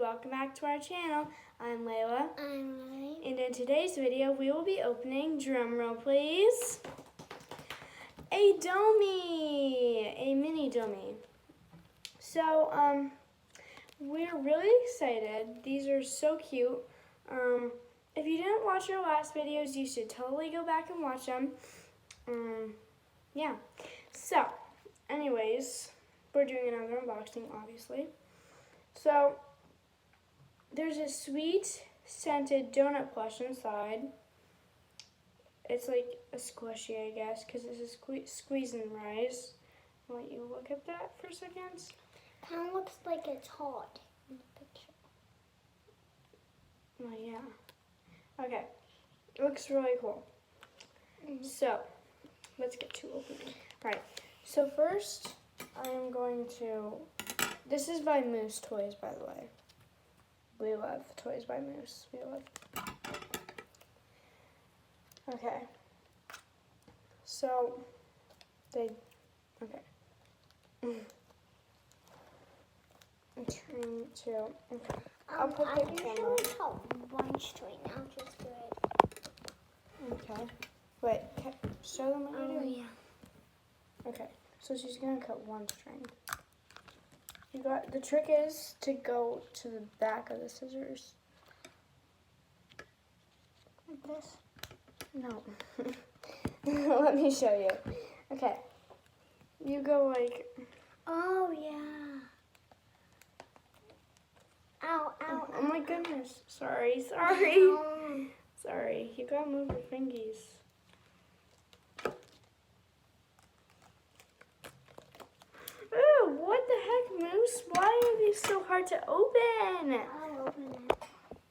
welcome back to our channel. I'm Layla. I'm Lily. And in today's video, we will be opening, drumroll please, a doughmi, a mini doughmi. So, we're really excited. These are so cute. If you didn't watch our last videos, you should totally go back and watch them. Yeah. So, anyways, we're doing another unboxing, obviously. So, there's a sweet scented donut plush inside. It's like a squishy, I guess, because it's a squeeze and rise. I'll let you look at that for a second. Kind of looks like it's hot in the picture. Oh, yeah. Okay. It looks really cool. So, let's get to opening. Alright, so first, I'm going to... This is by Moose Toys, by the way. We love Toys by Moose. We love... Okay. So, they... Okay. I'm trying to... Okay. I'll put the camera. I usually cut one straight now, just do it. Okay. Wait, show them what you're doing. Yeah. Okay, so she's gonna cut one string. The trick is to go to the back of the scissors. Like this? No. Let me show you. Okay. You go like... Oh, yeah. Ow, ow, Oh my goodness. Sorry. ow. Sorry. You gotta move your fingies. Ooh, what the heck, Moose? Why are these so hard to open? I'll open it.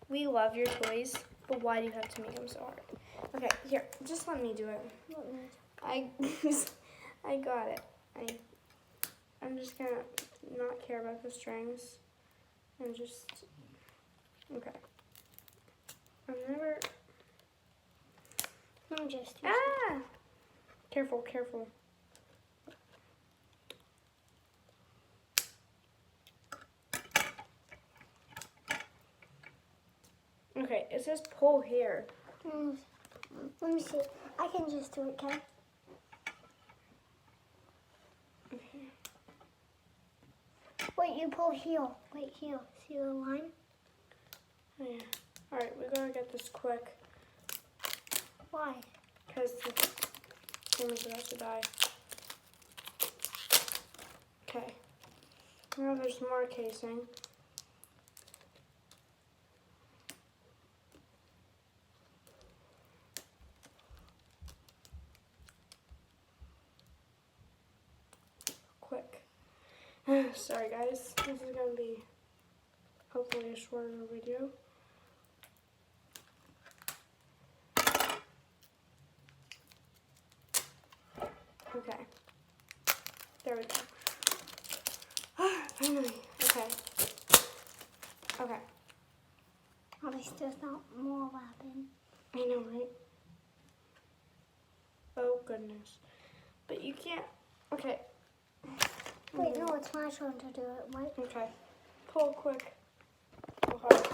We love your toys, but why do you have to make them so hard? Okay, here, just let me do it. I got it. I'm just gonna not care about the strings and just, okay. I'm just Careful, careful. Okay, it says pull here. Let me see. I can just do it, okay? Okay. Wait, you pull heel. Wait, heel. See the line? Oh, yeah. All right, we gotta get this quick Why? because the camera's about to die. Okay. Now there's more casing. Quick. Sorry guys, this is gonna be hopefully a shorter video. Okay. There we go. Finally. Okay. Okay. At least there's not more wrapping. I know, right? Oh goodness. But you can't. Okay. Wait, no, it's my turn to do it. Wait. Okay. Pull quick. Pull hard.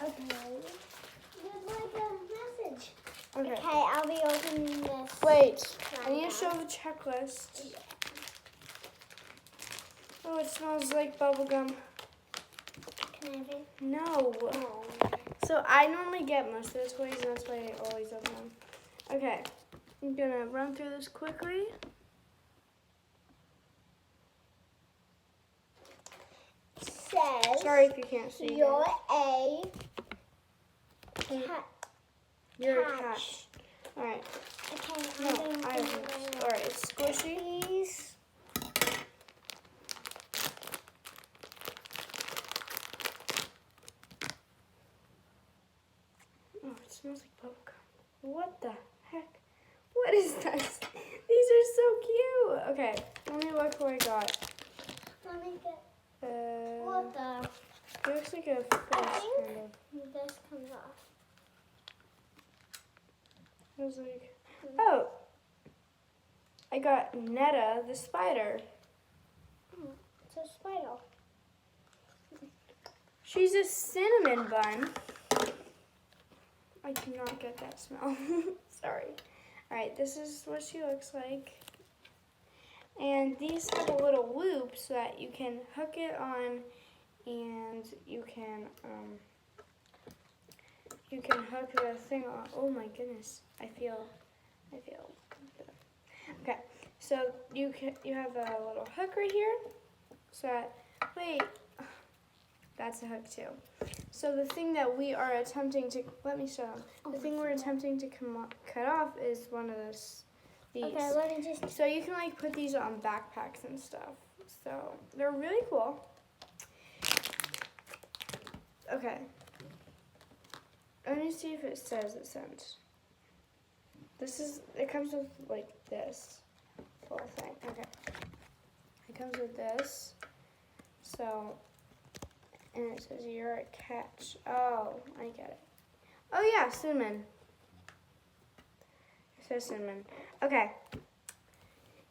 Okay. There's like a message. Okay. Okay, I'll be opening this. Wait. I need to show the checklist. Oh, it smells like bubblegum. Can I be? No. Oh. So I normally get most of the toys, and that's why I always open them. Okay. I'm gonna run through this quickly. Says. Sorry if you can't see. You're a cat. You're a cat. Alright. Okay, No, I'm going I have this. Alright, it's squishy. Please. Oh, it smells like bubblegum. What the heck? What is this? These are so cute. Okay, let me look what I got. Let me get. What the? It looks like a fish, I think kind of. this comes off. I was like, oh, I got Netta the spider. It's a spider. She's a cinnamon bun. I cannot get that smell. Sorry. Alright, this is what she looks like. And these have a little loop so that you can hook it on and you can hook the thing on. Oh my goodness. I feel. Okay. So you have a little hook right here. So that, wait. That's a hook too. So the thing that we are attempting to, let me show them. The thing we're attempting to cut off is one of these. Okay, let me just. So you can like put these on backpacks and stuff. So they're really cool. Okay. Let me see if it says it sent. It comes with like this little thing. Okay. It comes with this. So, and it says you're a catch. Oh, I get it. Oh yeah, cinnamon. It says cinnamon. Okay.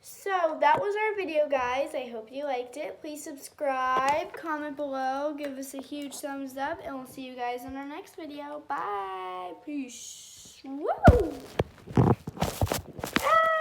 So that was our video, guys. I hope you liked it. Please subscribe, comment below, give us a huge thumbs up, and we'll see you guys in our next video. Bye. Peace. Woo! Ah!